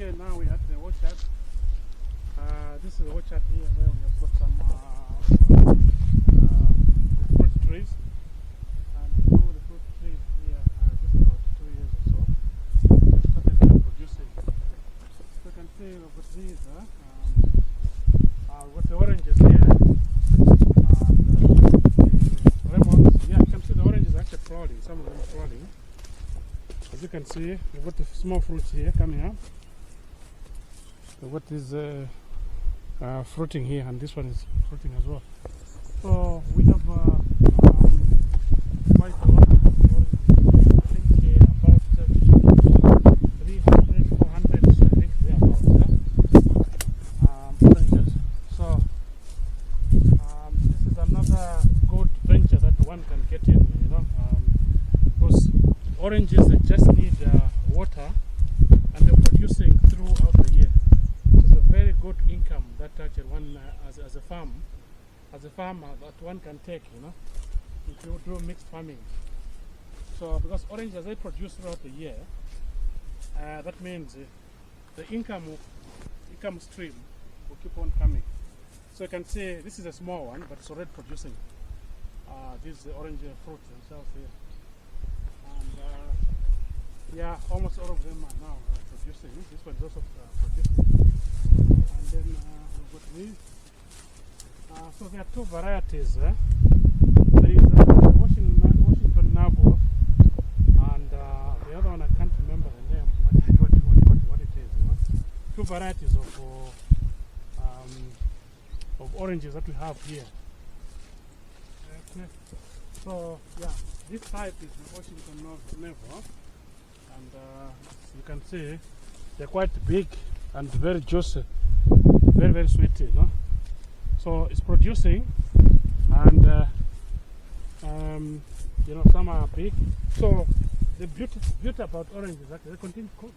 here now we're at the orchard. This is the orchard here where we have got some fruit trees. And all the fruit trees here are just about 2 years or so. They started producing. So you can see we've got these. We've got the oranges here. The lemons. Yeah, you can see the oranges are actually flowering. Some of them are flowering. As you can see, we've got the small fruits here coming up. We've got this fruiting here, and this one is fruiting as well. So we have quite a lot of oranges. I think about 300, 400, I think they are about oranges. So this is another good venture that one can get in, you know, because oranges, they just need water, and they're producing throughout the year. So it's a very good income that actually one, as a farmer, that one can take, you know, if you do mixed farming. So because oranges, they produce throughout the year, that means the income stream will keep on coming. So you can see this is a small one, but it's already producing. These orange fruits themselves here. Yeah, almost all of them are now producing. This one is also producing. And then we've got these. So there are two varieties. There is Washington Navel, and the other one I can't remember the name. What it is? You know? Two varieties of oranges that we have here. Okay. So yeah, this type is the Washington Navel. And you can see they're quite big and very juicy, very, very sweet, you know. So it's producing, and you know, some are big. So the beauty about oranges is that they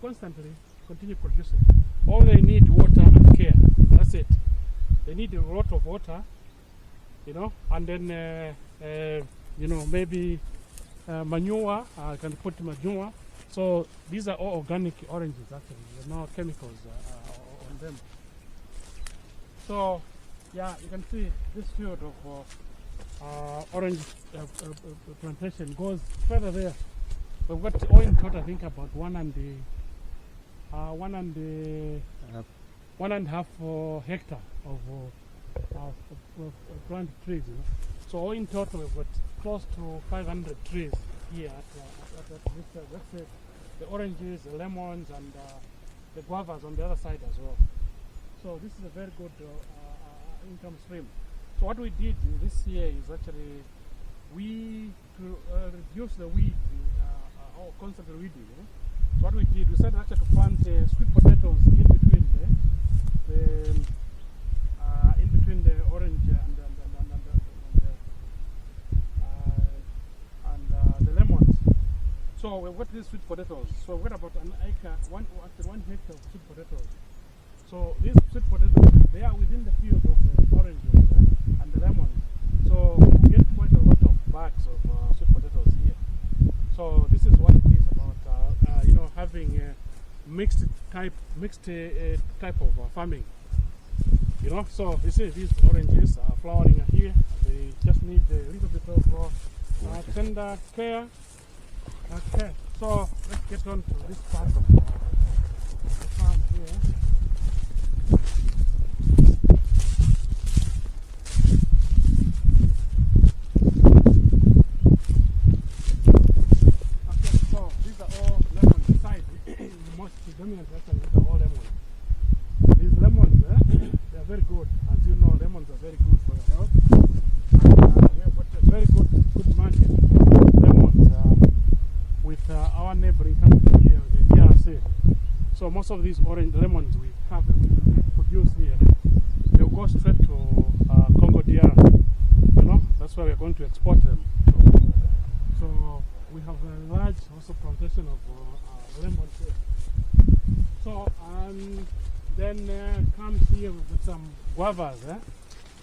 constantly continue producing. All they need water and care. That's it. They need a lot of water, you know, and then you know, maybe manure. I can put manure. So these are all organic oranges actually. There's no chemicals on them. So yeah, you can see this field of orange plantation goes further there. We've got all in total, I think about 1.5 hectare of plant trees. You know? So all in total, we've got close to 500 trees here at this. Let's say the oranges, the lemons, and the guavas on the other side as well. So this is a very good income stream. So what we did this year is actually to reduce the weed, or constant weeding. You know? So what we did, we started actually to plant sweet potatoes in between the orange and the lemons. So we've got these sweet potatoes. So we've got about an acre, one hectare of sweet potatoes. So these sweet potatoes, they are within the field of the oranges and the lemons. So we get quite a lot of bags of sweet potatoes here. So this is what it is about, you know, having a mixed type of farming. You know, so you see these oranges are flowering here. They just need a little bit of tender care. Okay, so let's get on to this part of the farm here. Okay, so these are all lemons inside. Most predominant actually, these are all lemons. These lemons, they are very good. As you know, lemons are very good for your health. And we have got a very good market for lemons with our neighboring country here, the DRC. So most of these orange lemons we produce here, they'll go straight to Congo DR. You know, that's where we're going to export them to. So we have a large also plantation of lemons here. So then comes here with some guavas.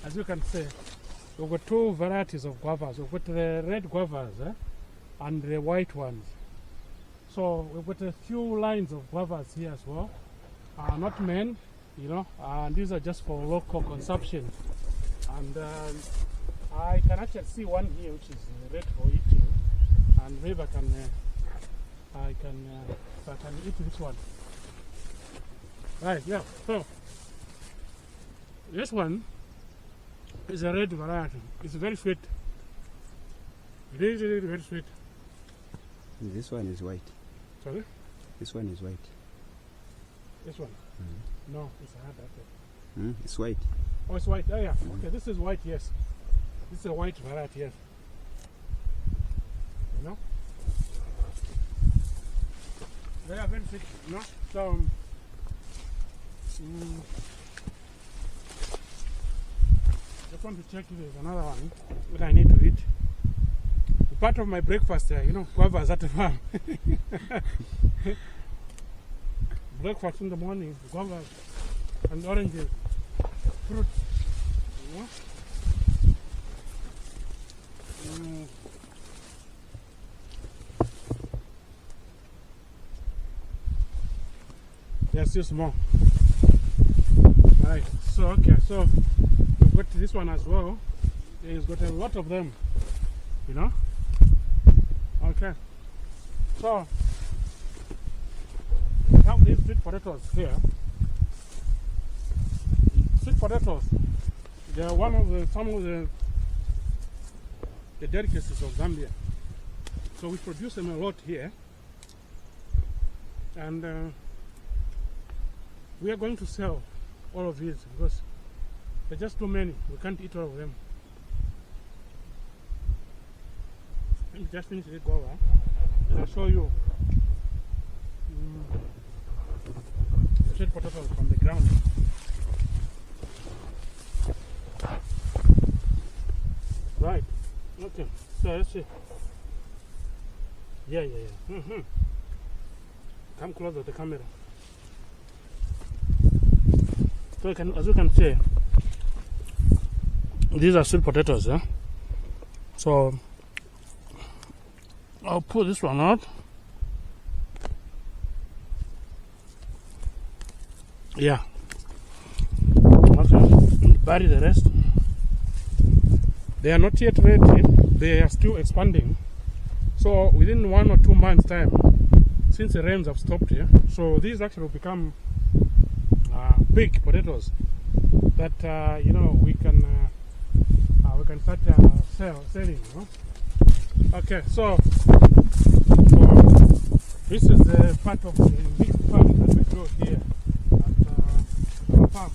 As you can see, we've got two varieties of guavas. We've got the red guavas and the white ones. So we've got a few lines of guavas here as well. not men, you know, and these are just for local consumption. And I can actually see one here which is ready for eating, and maybe I can eat this one. Right, yeah. So this one is a red variety. It's very sweet. Really, really very sweet. This one is white. Sorry? This one is white. This one? No, it's hard apple. It's white. Oh, it's white. Oh, yeah. Okay, this is white, yes. This is a white variety, yes. You know? They are very sweet, you know? So, just want to check if there's another one that I need to eat. Part of my breakfast, you know, guavas at the farm. Breakfast in the morning, guavas and oranges, fruit, you know. There's still small. Right, so okay, so we've got this one as well. It's got a lot of them, you know. Okay, so we have these sweet potatoes here. Sweet potatoes, they are some of the delicacies of Zambia. So we produce them a lot here, and we are going to sell all of these because there are just too many. We can't eat all of them. Let me just finish it guava, and I'll show you the sweet potatoes from the ground. Right. Okay. So let's see. Yeah. Come closer to the camera. So as you can see, these are sweet potatoes, yeah? So I'll pull this one out. Yeah. Okay. Bury the rest. They are not yet ready. They are still expanding. So within 1 or 2 months' time, since the rains have stopped here, so these actually will become big potatoes that you know we can start selling. You know? Okay, so this is the part of the big farm that we grow here at our farm.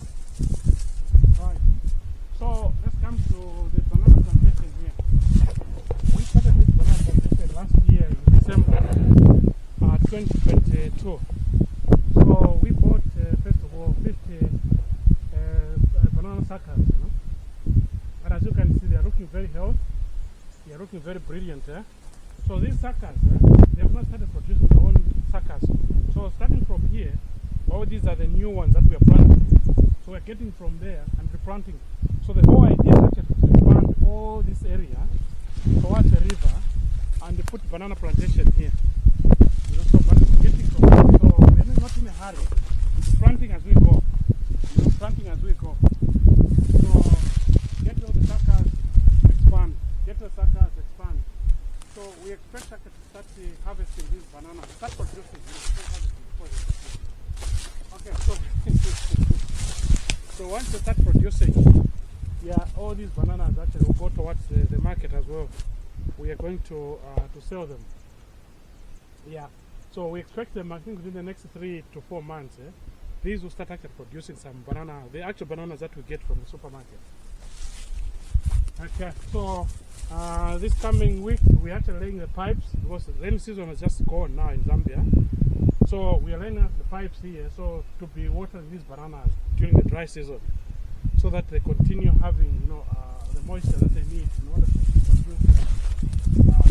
Right. So let's come to the banana plantation here. We started this banana plantation last year in December 2022. So we bought first of all 50 banana suckers, you know. And as you can see, they are looking very healthy. They are looking very brilliant. So these suckers, they have not started producing their own suckers. So starting from here, all these are the new ones that we are planting. So we're getting from there and replanting. So the whole idea is actually to expand all this area towards the river and put banana plantation here. You know, so but getting from there, so we're not in a hurry. We're planting as we go. You know, planting as we go. So get all the suckers, expand. Get the suckers, expand. So we expect to start harvesting these bananas. Start producing. Okay, so once you start producing, yeah, all these bananas actually will go towards the market as well. We are going to sell them. Yeah, so we expect them, I think, within the next 3 to 4 months. These will start actually producing some banana, the actual bananas that we get from the supermarket. Okay, so this coming week we're actually laying the pipes because the rainy season has just gone now in Zambia. So we are laying up the pipes here so to be watering these bananas during the dry season, so that they continue having, you know, the moisture that they need in order to produce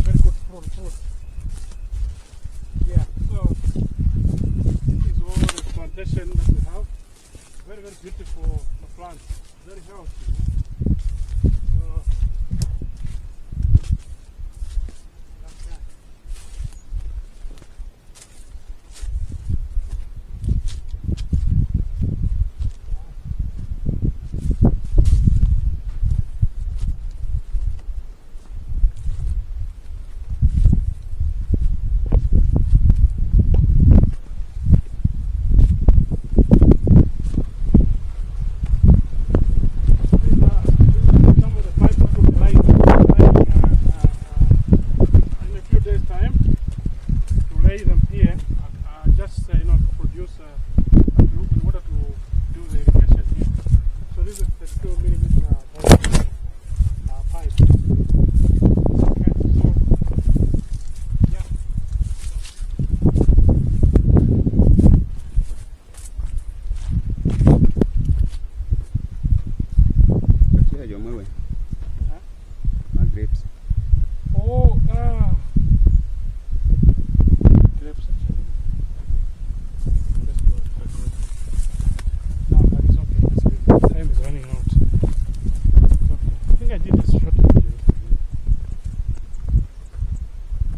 very good fruit. Yeah, so this is all the plantation that we have. Very, very beautiful plants, very healthy.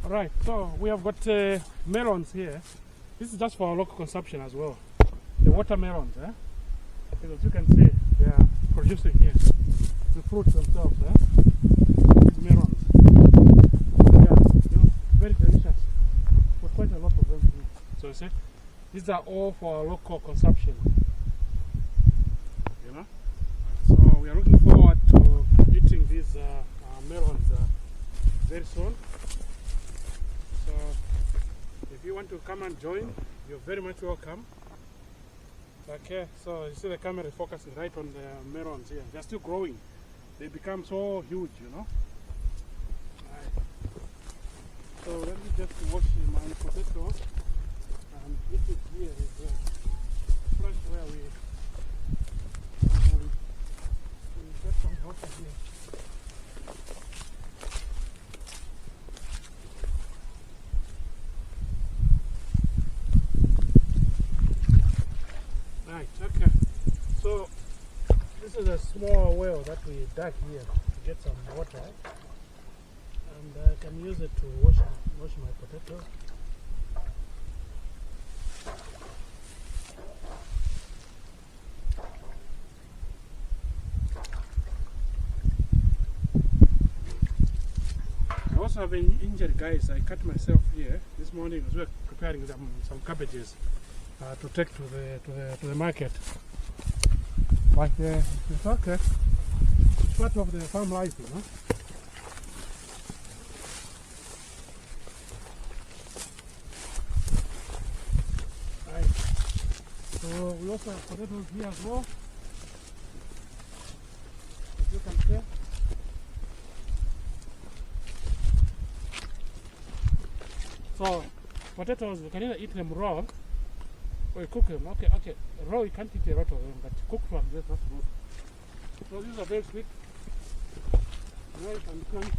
Right, so we have got melons here. This is just for our local consumption as well. The watermelons, because as you can see, they are producing here. The fruits themselves, these melons. Yeah, very delicious. Got quite a lot of them here. So you see, these are all for our local consumption. You know? So we are looking forward to eating these melons very soon. So if you want to come and join, you're very much welcome. Okay, so you see the camera is focusing right on the melons here. They're still growing. They become so huge, you know. Right. So let me just wash my potato and eat it here is fresh where we get some water here. Right, okay. So this is a small well that we dug here to get some water, and I can use it to wash my potatoes. I also have an injury, guys. I cut myself here this morning as we were preparing some cabbages to take to the market. But it's okay. It's part of the farm life, you know. Right. So we also have potatoes here as well, as you can see. So potatoes, we can either eat them raw or you cook them. Okay. Raw, you can't eat a lot of them, but cooked one, that's good. So these are very sweet. Right, and crunch.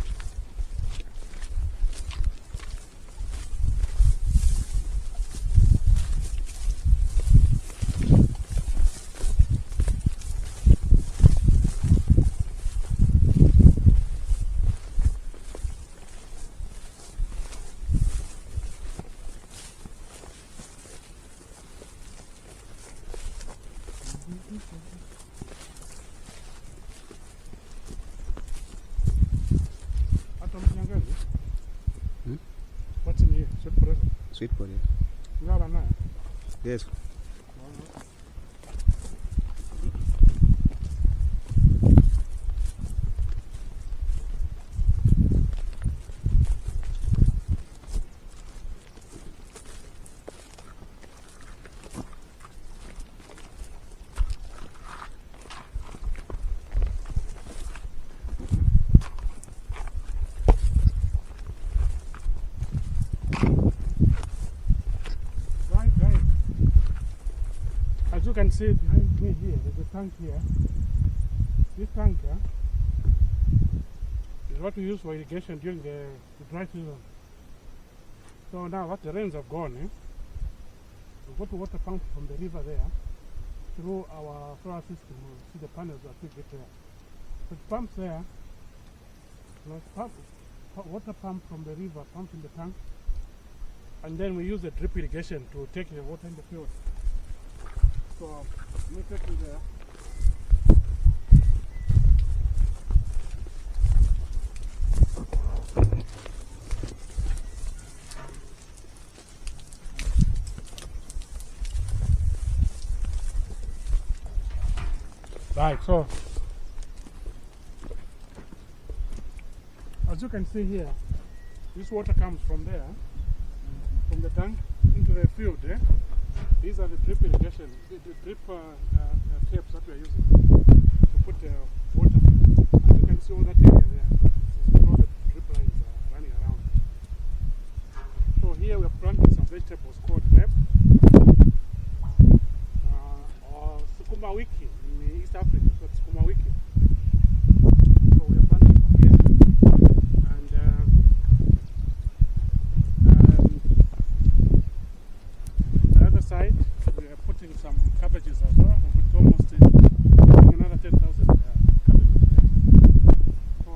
What's in here? Sweet potato. Sweet potato. Yes. As you can see behind me here, there's a tank here. This tank is what we use for irrigation during the dry season. So now that the rains have gone, we go to water pump from the river there through our solar system. You see the panels that we get there. So it pumps there, water pump from the river, pump in the tank, and then we use the drip irrigation to take the water in the field. So let me take you there. Right, so as you can see here, this water comes from there, from the tank into the field. These are the drip irrigation, the drip tapes that we are using to put water. As you can see all that area there, this is all the drip lines running around. So here we are planting some vegetables called rep or sukuma wiki in East Africa. So it's sukuma wiki. So we are planting here, and the other side we are putting some cabbages as well. We've got almost another 10,000 cabbages there. So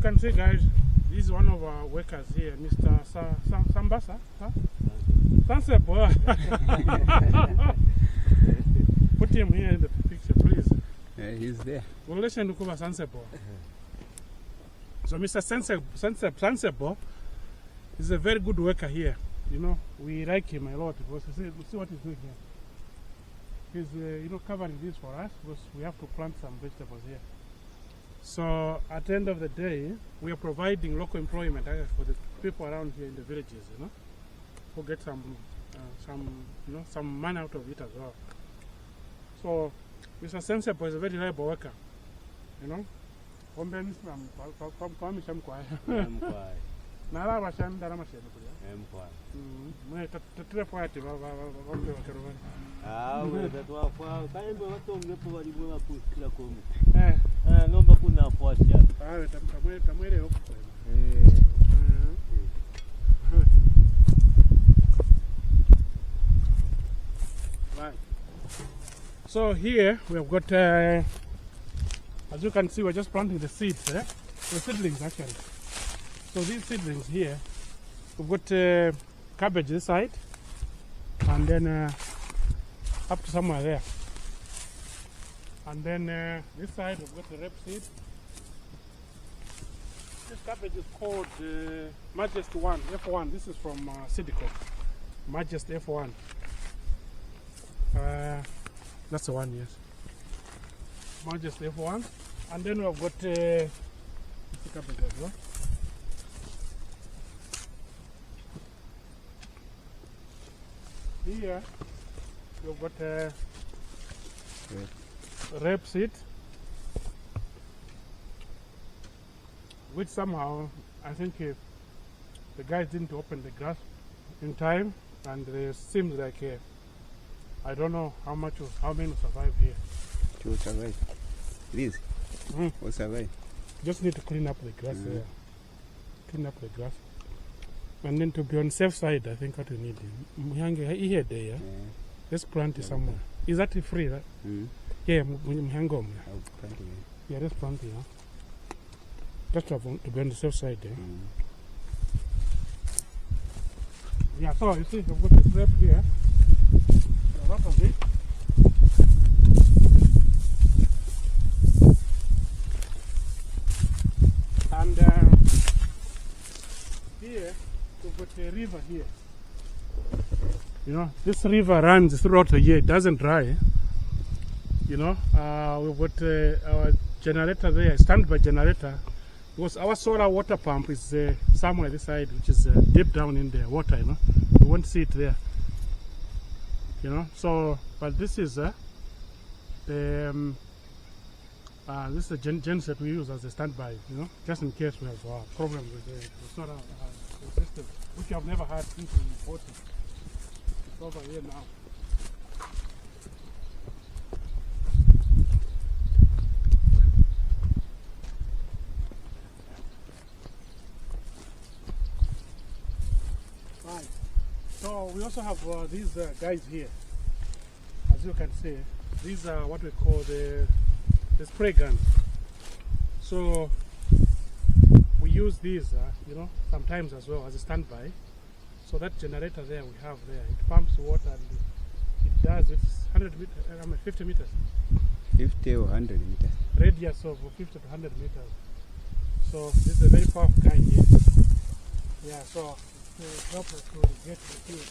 can see, guys, this is one of our workers here, Mr. Sambasa. Huh? Sansebo. Put him here in the picture, please. He's there. Relation to Kuba Sansebo. So Mr. Sansebo is a very good worker here. You know, we like him a lot because see what he's doing here. He's covering this for us because we have to plant some vegetables here. So at the end of the day, we are providing local employment for the people around here in the villages, who get some money out of it as well. So Mr. Sensible is a very reliable worker, nomba kuna poasha. Right. So here we have got, as you can see, we're just planting the seeds, the seedlings actually. So these seedlings here, we've got cabbage this side, and then up to somewhere there. And then this side we've got the rapeseed. This cabbage is called Majesty 1, F1. This is from Sidico. Majesty F1. That's the one, yes. Majesty F1. And then we've got the cabbage as well. Here we've got rapeseed, which somehow I think the guys didn't open the grass in time, and it seems like I don't know how many will survive here. To survive. This will survive. Just need to clean up the grass there. Clean up the grass. And then to be on the safe side, I think what we need here there. Let's plant it somewhere. Is that free, right? Yeah, Mhangom. Yeah, let's plant it. Just to be on the safe side there. Yeah, so you see, I've got this grape here. A lot of it. And here, we've got a river here. This river runs throughout the year. It doesn't dry. We've got our generator there, a standby generator, because our solar water pump is somewhere this side, which is deep down in the water. We won't see it there. So, but this is the genset we use as a standby, just in case we have a problem with the solar system, which I've never had since we bought it. It's over here now. Right. So we also have these guys here. As you can see, these are what we call the spray guns. So we use these, sometimes as well as a standby. So that generator there we have there, it pumps water and it does, it's 50 meters. 50 or 100 meters. Radius of 50 to 100 meters. So this is a very powerful guy here. Yeah, so to help us to get the field.